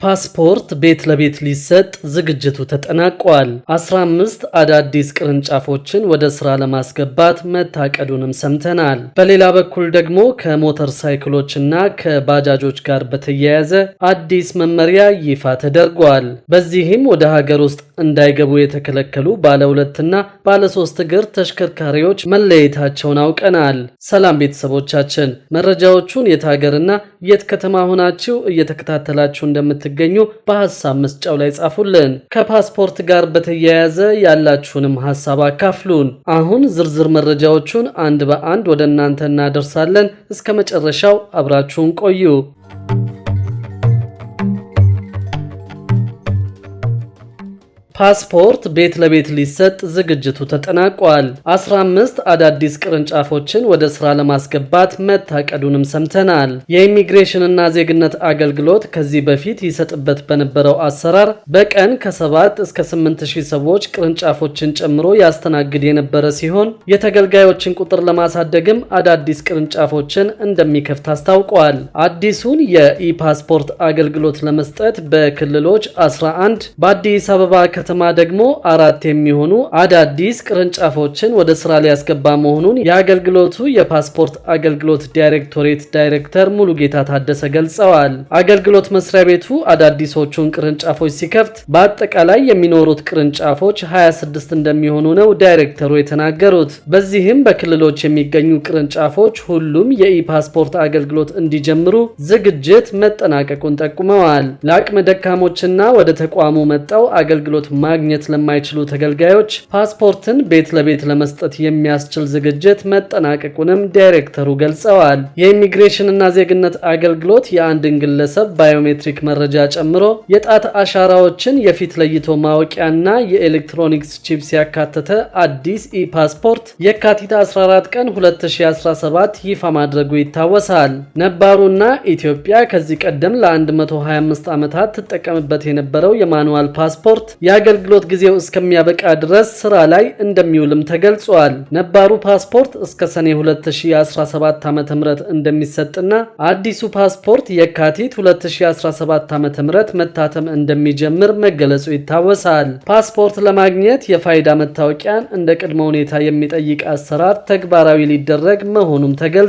ፓስፖርት ቤት ለቤት ሊሰጥ ዝግጅቱ ተጠናቋል። 15 አዳዲስ ቅርንጫፎችን ወደ ስራ ለማስገባት መታቀዱንም ሰምተናል። በሌላ በኩል ደግሞ ከሞተር ሳይክሎችና ከባጃጆች ጋር በተያያዘ አዲስ መመሪያ ይፋ ተደርጓል። በዚህም ወደ ሀገር ውስጥ እንዳይገቡ የተከለከሉ ባለ 2ና ባለ 3 እግር ተሽከርካሪዎች መለየታቸውን አውቀናል። ሰላም ቤተሰቦቻችን፣ መረጃዎቹን የት ሀገርና የት ከተማ ሆናችሁ እየተከታተላችሁ እንደምትገኙ በሐሳብ መስጫው ላይ ጻፉልን። ከፓስፖርት ጋር በተያያዘ ያላችሁንም ሐሳብ አካፍሉን። አሁን ዝርዝር መረጃዎቹን አንድ በአንድ ወደ እናንተ እናደርሳለን። እስከ መጨረሻው አብራችሁን ቆዩ። ፓስፖርት ቤት ለቤት ሊሰጥ ዝግጅቱ ተጠናቋል። 15 አዳዲስ ቅርንጫፎችን ወደ ስራ ለማስገባት መታቀዱንም ሰምተናል። የኢሚግሬሽንና ዜግነት አገልግሎት ከዚህ በፊት ይሰጥበት በነበረው አሰራር በቀን ከ7 እስከ 8000 ሰዎች ቅርንጫፎችን ጨምሮ ያስተናግድ የነበረ ሲሆን የተገልጋዮችን ቁጥር ለማሳደግም አዳዲስ ቅርንጫፎችን እንደሚከፍት አስታውቋል። አዲሱን የኢፓስፖርት አገልግሎት ለመስጠት በክልሎች 11 በአዲስ አበባ ከተማ ደግሞ 4 የሚሆኑ አዳዲስ ቅርንጫፎችን ወደ ስራ ሊያስገባ መሆኑን የአገልግሎቱ የፓስፖርት አገልግሎት ዳይሬክቶሬት ዳይሬክተር ሙሉጌታ ታደሰ ገልጸዋል። አገልግሎት መስሪያ ቤቱ አዳዲሶቹን ቅርንጫፎች ሲከፍት በአጠቃላይ የሚኖሩት ቅርንጫፎች 26 እንደሚሆኑ ነው ዳይሬክተሩ የተናገሩት። በዚህም በክልሎች የሚገኙ ቅርንጫፎች ሁሉም የኢፓስፖርት አገልግሎት እንዲጀምሩ ዝግጅት መጠናቀቁን ጠቁመዋል። ለአቅመ ደካሞችና ወደ ተቋሙ መጣው አገልግሎት ማግኘት ለማይችሉ ተገልጋዮች ፓስፖርትን ቤት ለቤት ለመስጠት የሚያስችል ዝግጅት መጠናቀቁንም ዳይሬክተሩ ገልጸዋል። የኢሚግሬሽንና ዜግነት አገልግሎት የአንድን ግለሰብ ባዮሜትሪክ መረጃ ጨምሮ የጣት አሻራዎችን፣ የፊት ለይቶ ማወቂያና የኤሌክትሮኒክስ ቺፕስ ያካተተ አዲስ ኢፓስፖርት የካቲት 14 ቀን 2017 ይፋ ማድረጉ ይታወሳል። ነባሩና ኢትዮጵያ ከዚህ ቀደም ለ125 ዓመታት ትጠቀምበት የነበረው የማኑዋል ፓስፖርት የአገልግሎት ጊዜው እስከሚያበቃ ድረስ ስራ ላይ እንደሚውልም ተገልጿል። ነባሩ ፓስፖርት እስከ ሰኔ 2017 ዓ.ም እንደሚሰጥና አዲሱ ፓስፖርት የካቲት 2017 ዓ.ም መታተም እንደሚጀምር መገለጹ ይታወሳል። ፓስፖርት ለማግኘት የፋይዳ መታወቂያን እንደ ቅድመ ሁኔታ የሚጠይቅ አሰራር ተግባራዊ ሊደረግ መሆኑም ተገልጿል።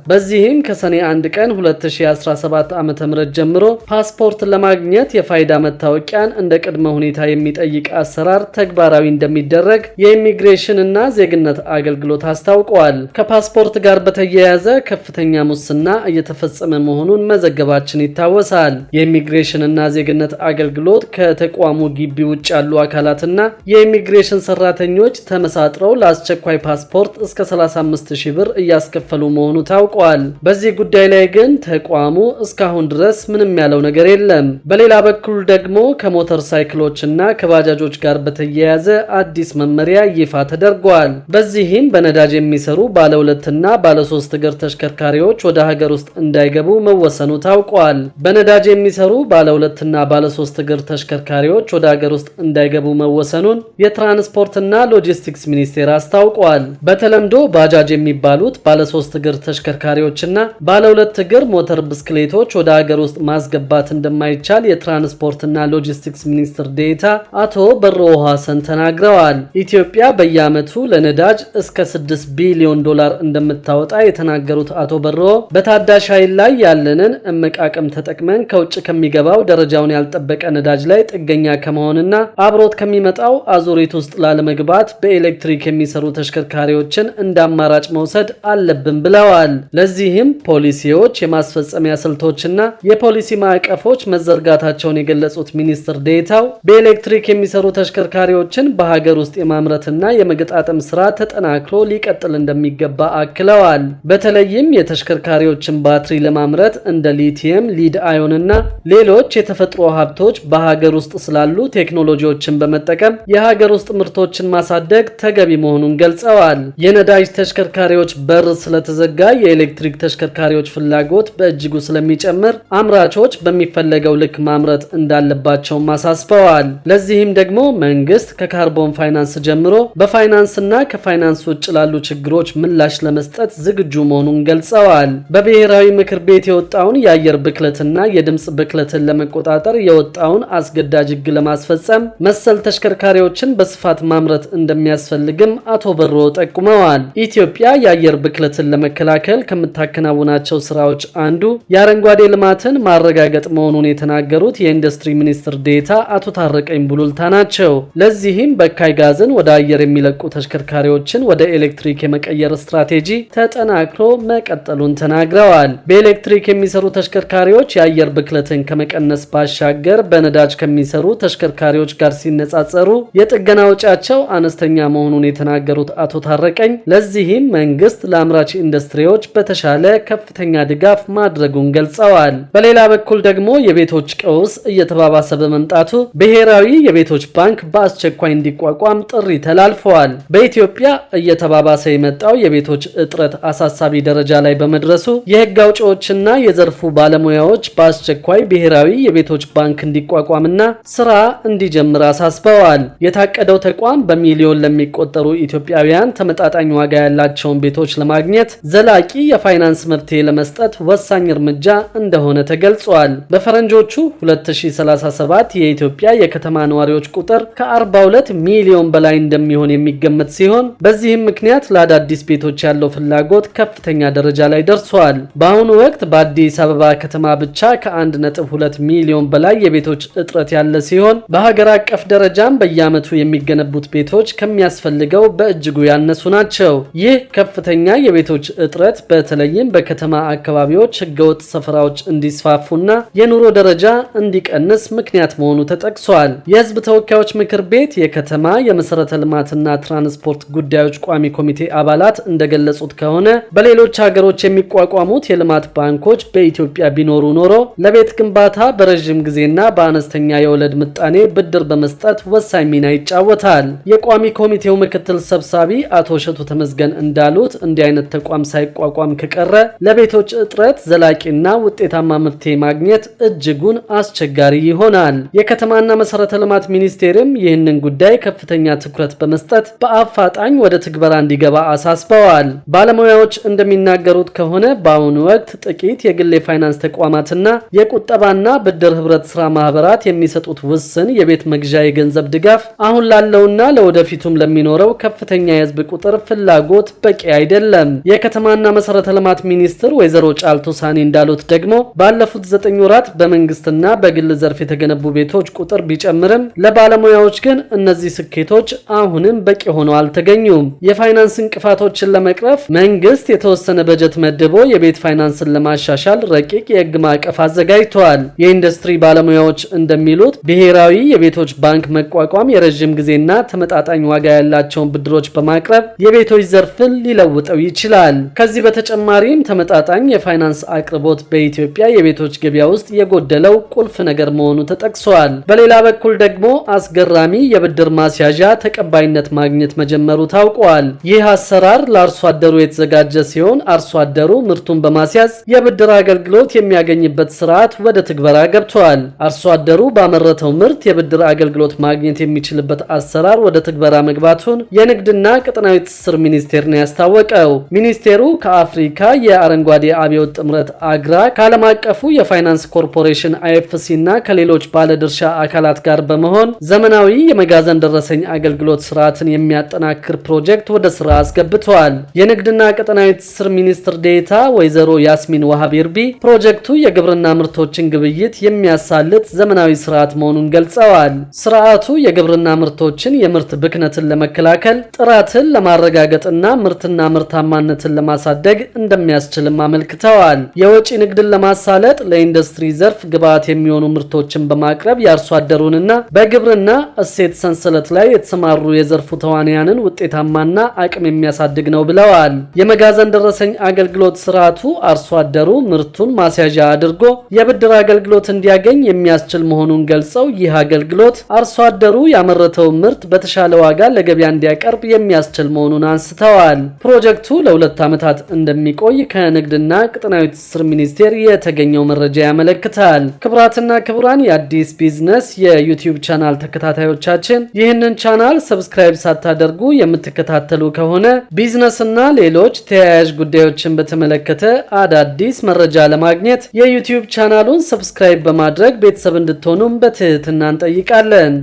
በዚህም ከሰኔ 1 ቀን 2017 ዓ.ም ጀምሮ ፓስፖርት ለማግኘት የፋይዳ መታወቂያን እንደ ቅድመ ሁኔታ የሚጠይቅ አሰራር ተግባራዊ እንደሚደረግ የኢሚግሬሽን እና ዜግነት አገልግሎት አስታውቀዋል። ከፓስፖርት ጋር በተያያዘ ከፍተኛ ሙስና እየተፈጸመ መሆኑን መዘገባችን ይታወሳል። የኢሚግሬሽን እና ዜግነት አገልግሎት ከተቋሙ ግቢ ውጭ ያሉ አካላትና የኢሚግሬሽን ሰራተኞች ተመሳጥረው ለአስቸኳይ ፓስፖርት እስከ 35000 ብር እያስከፈሉ መሆኑ ታውቋል። በዚህ ጉዳይ ላይ ግን ተቋሙ እስካሁን ድረስ ምንም ያለው ነገር የለም። በሌላ በኩል ደግሞ ከሞተር ሳይክሎች እና ከባጃጆች ጋር በተያያዘ አዲስ መመሪያ ይፋ ተደርጓል። በዚህም በነዳጅ የሚሰሩ ባለ 2ና ባለ 3 እግር ተሽከርካሪዎች ወደ ሀገር ውስጥ እንዳይገቡ መወሰኑ ታውቋል። በነዳጅ የሚሰሩ ባለ 2ና ባለ 3 እግር ተሽከርካሪዎች ወደ ሀገር ውስጥ እንዳይገቡ መወሰኑን የትራንስፖርትና ሎጂስቲክስ ሚኒስቴር አስታውቋል። በተለምዶ ባጃጅ የሚባሉት ባለ 3 እግር ተሽከርካሪዎችና ባለ 2 እግር ሞተር ብስክሌቶች ወደ ሀገር ውስጥ ማስገባት እንደማይቻል የትራንስፖርትና ሎጂስቲክስ ሚኒስትር ዴታ አቶ በሮ ሐሰን ተናግረዋል። ኢትዮጵያ በየዓመቱ ለነዳጅ እስከ 6 ቢሊዮን ዶላር እንደምታወጣ የተናገሩት አቶ በሮ በታዳሽ ኃይል ላይ ያለንን እምቅ አቅም ተጠቅመን ከውጭ ከሚገባው ደረጃውን ያልጠበቀ ነዳጅ ላይ ጥገኛ ከመሆንና አብሮት ከሚመጣው አዙሪት ውስጥ ላለመግባት በኤሌክትሪክ የሚሰሩ ተሽከርካሪዎችን እንደ አማራጭ መውሰድ አለብን ብለዋል። ለዚህም ፖሊሲዎች፣ የማስፈጸሚያ ስልቶችና የፖሊሲ ማዕቀፎች መዘርጋታቸውን የገለጹት ሚኒስትር ዴታው በኤሌክትሪክ የሚሰሩ ተሽከርካሪዎችን በሀገር ውስጥ የማምረትና የመገጣጠም ስራ ተጠናክሮ ሊቀጥል እንደሚገባ አክለዋል። በተለይም የተሽከርካሪዎችን ባትሪ ለማምረት እንደ ሊቲየም፣ ሊድ አዮንና ሌሎች የተፈጥሮ ሀብቶች በሀገር ውስጥ ስላሉ ቴክኖሎጂዎችን በመጠቀም የሀገር ውስጥ ምርቶችን ማሳደግ ተገቢ መሆኑን ገልጸዋል። የነዳጅ ተሽከርካሪዎች በር ስለተዘጋ የኤሌክትሪክ ተሽከርካሪዎች ፍላጎት በእጅጉ ስለሚጨምር አምራቾች በሚፈለገው ልክ ማምረት እንዳለባቸው አሳስበዋል። ለዚህ ለዚህም ደግሞ መንግስት ከካርቦን ፋይናንስ ጀምሮ በፋይናንስና ከፋይናንስ ውጭ ላሉ ችግሮች ምላሽ ለመስጠት ዝግጁ መሆኑን ገልጸዋል። በብሔራዊ ምክር ቤት የወጣውን የአየር ብክለትና የድምጽ ብክለትን ለመቆጣጠር የወጣውን አስገዳጅ ህግ ለማስፈጸም መሰል ተሽከርካሪዎችን በስፋት ማምረት እንደሚያስፈልግም አቶ በሮ ጠቁመዋል። ኢትዮጵያ የአየር ብክለትን ለመከላከል ከምታከናውናቸው ስራዎች አንዱ የአረንጓዴ ልማትን ማረጋገጥ መሆኑን የተናገሩት የኢንዱስትሪ ሚኒስትር ዴታ አቶ ታረቀኝ ቡሉልታ ናቸው። ለዚህም በካይ ጋዝን ወደ አየር የሚለቁ ተሽከርካሪዎችን ወደ ኤሌክትሪክ የመቀየር ስትራቴጂ ተጠናክሮ መቀጠሉን ተናግረዋል። በኤሌክትሪክ የሚሰሩ ተሽከርካሪዎች የአየር ብክለትን ከመቀነስ ባሻገር በነዳጅ ከሚሰሩ ተሽከርካሪዎች ጋር ሲነጻጸሩ የጥገና ወጪያቸው አነስተኛ መሆኑን የተናገሩት አቶ ታረቀኝ ለዚህም መንግስት ለአምራች ኢንዱስትሪዎች በተሻለ ከፍተኛ ድጋፍ ማድረጉን ገልጸዋል። በሌላ በኩል ደግሞ የቤቶች ቀውስ እየተባባሰ በመምጣቱ ብሔራዊ የቤቶች ባንክ በአስቸኳይ እንዲቋቋም ጥሪ ተላልፈዋል። በኢትዮጵያ እየተባባሰ የመጣው የቤቶች እጥረት አሳሳቢ ደረጃ ላይ በመድረሱ የህግ አውጪዎችና የዘርፉ ባለሙያዎች በአስቸኳይ ብሔራዊ የቤቶች ባንክ እንዲቋቋምና ስራ እንዲጀምር አሳስበዋል። የታቀደው ተቋም በሚሊዮን ለሚቆጠሩ ኢትዮጵያውያን ተመጣጣኝ ዋጋ ያላቸውን ቤቶች ለማግኘት ዘላቂ የፋይናንስ መፍትሄ ለመስጠት ወሳኝ እርምጃ እንደሆነ ተገልጿል። በፈረንጆቹ 2037 የኢትዮጵያ የከተማ ነዋሪዎች ቁጥር ከ42 ሚሊዮን በላይ እንደሚሆን የሚገመት ሲሆን በዚህም ምክንያት ለአዳዲስ ቤቶች ያለው ፍላጎት ከፍተኛ ደረጃ ላይ ደርሷል። በአሁኑ ወቅት በአዲስ አበባ ከተማ ብቻ ከ1.2 ሚሊዮን በላይ የቤቶች እጥረት ያለ ሲሆን በሀገር አቀፍ ደረጃም በየዓመቱ የሚገነቡት ቤቶች ከሚያስፈልገው በእጅጉ ያነሱ ናቸው። ይህ ከፍተኛ የቤቶች እጥረት በተለይም በከተማ አካባቢዎች ህገወጥ ሰፈራዎች እንዲስፋፉና የኑሮ ደረጃ እንዲቀንስ ምክንያት መሆኑ ተጠቅሷል። የህዝብ ተወካዮች ምክር ቤት የከተማ የመሰረተ ልማትና ትራንስፖርት ጉዳዮች ቋሚ ኮሚቴ አባላት እንደገለጹት ከሆነ በሌሎች ሀገሮች የሚቋቋሙት የልማት ባንኮች በኢትዮጵያ ቢኖሩ ኖሮ ለቤት ግንባታ በረዥም ጊዜና በአነስተኛ የወለድ ምጣኔ ብድር በመስጠት ወሳኝ ሚና ይጫወታል። የቋሚ ኮሚቴው ምክትል ሰብሳቢ አቶ እሸቱ ተመስገን እንዳሉት እንዲህ አይነት ተቋም ሳይቋቋም ከቀረ ለቤቶች እጥረት ዘላቂና ውጤታማ መፍትሄ ማግኘት እጅጉን አስቸጋሪ ይሆናል። የከተማና መሰረተ ልማት ሚኒስቴርም ይህንን ጉዳይ ከፍተኛ ትኩረት በመስጠት በአፋጣኝ ወደ ትግበራ እንዲገባ አሳስበዋል። ባለሙያዎች እንደሚናገሩት ከሆነ በአሁኑ ወቅት ጥቂት የግል የፋይናንስ ተቋማትና የቁጠባና ብድር ህብረት ስራ ማህበራት የሚሰጡት ውስን የቤት መግዣ የገንዘብ ድጋፍ አሁን ላለውና ለወደፊቱም ለሚኖረው ከፍተኛ የህዝብ ቁጥር ፍላጎት በቂ አይደለም። የከተማና መሰረተ ልማት ሚኒስትር ወይዘሮ ጫልቱ ሳኒ እንዳሉት ደግሞ ባለፉት 9 ወራት በመንግስትና በግል ዘርፍ የተገነቡ ቤቶች ቁጥር ቢጨምርም ለባለሙያዎች ግን እነዚህ ስኬቶች አሁንም በቂ ሆነው አልተገኙም። የፋይናንስ እንቅፋቶችን ለመቅረፍ መንግስት የተወሰነ በጀት መድቦ የቤት ፋይናንስን ለማሻሻል ረቂቅ የህግ ማዕቀፍ አዘጋጅቷል። የኢንዱስትሪ ባለሙያዎች እንደሚሉት ብሔራዊ የቤቶች ባንክ መቋቋም የረዥም ጊዜና ተመጣጣኝ ዋጋ ያላቸውን ብድሮች በማቅረብ የቤቶች ዘርፍን ሊለውጠው ይችላል። ከዚህ በተጨማሪም ተመጣጣኝ የፋይናንስ አቅርቦት በኢትዮጵያ የቤቶች ገበያ ውስጥ የጎደለው ቁልፍ ነገር መሆኑ ተጠቅሷል። በሌላ በኩል ደግሞ አስገራሚ የብድር ማስያዣ ተቀባይነት ማግኘት መጀመሩ ታውቋል። ይህ አሰራር ለአርሶ አደሩ የተዘጋጀ ሲሆን አርሶ አደሩ ምርቱን በማስያዝ የብድር አገልግሎት የሚያገኝበት ስርዓት ወደ ትግበራ ገብቷል። አርሶ አደሩ ባመረተው ምርት የብድር አገልግሎት ማግኘት የሚችልበት አሰራር ወደ ትግበራ መግባቱን የንግድና ቀጠናዊ ትስስር ሚኒስቴር ነው ያስታወቀው። ሚኒስቴሩ ከአፍሪካ የአረንጓዴ አብዮት ጥምረት አግራ ከዓለም አቀፉ የፋይናንስ ኮርፖሬሽን አይኤፍሲ እና ከሌሎች ባለድርሻ አካላት ጋር በመሆን ዘመናዊ የመጋዘን ደረሰኝ አገልግሎት ስርዓትን የሚያጠናክር ፕሮጀክት ወደ ስራ አስገብቷል። የንግድና ቀጠናዊ ትስስር ሚኒስትር ዴታ ወይዘሮ ያስሚን ዋሃቢርቢ ፕሮጀክቱ የግብርና ምርቶችን ግብይት የሚያሳልጥ ዘመናዊ ስርዓት መሆኑን ገልጸዋል። ስርዓቱ የግብርና ምርቶችን የምርት ብክነትን ለመከላከል ጥራትን ለማረጋገጥና ምርትና ምርታማነትን ለማሳደግ እንደሚያስችልም አመልክተዋል። የወጪ ንግድን ለማሳለጥ ለኢንዱስትሪ ዘርፍ ግብዓት የሚሆኑ ምርቶችን በማቅረብ የአርሶ አደሩንና በግብርና እሴት ሰንሰለት ላይ የተሰማሩ የዘርፉ ተዋንያንን ውጤታማና አቅም የሚያሳድግ ነው ብለዋል። የመጋዘን ደረሰኝ አገልግሎት ስርዓቱ አርሶ አደሩ ምርቱን ማስያዣ አድርጎ የብድር አገልግሎት እንዲያገኝ የሚያስችል መሆኑን ገልጸው ይህ አገልግሎት አርሶ አደሩ ያመረተው ምርት በተሻለ ዋጋ ለገበያ እንዲያቀርብ የሚያስችል መሆኑን አንስተዋል። ፕሮጀክቱ ለ2 ዓመታት እንደሚቆይ ከንግድና ቀጠናዊ ትስስር ሚኒስቴር የተገኘው መረጃ ያመለክታል። ክቡራትና ክቡራን የአዲስ ቢዝነስ የዩቲዩብ ቻናል ተከታታዮቻችን ይህንን ቻናል ሰብስክራይብ ሳታደርጉ የምትከታተሉ ከሆነ ቢዝነስና ሌሎች ተያያዥ ጉዳዮችን በተመለከተ አዳዲስ መረጃ ለማግኘት የዩቲዩብ ቻናሉን ሰብስክራይብ በማድረግ ቤተሰብ እንድትሆኑም በትህትና እንጠይቃለን።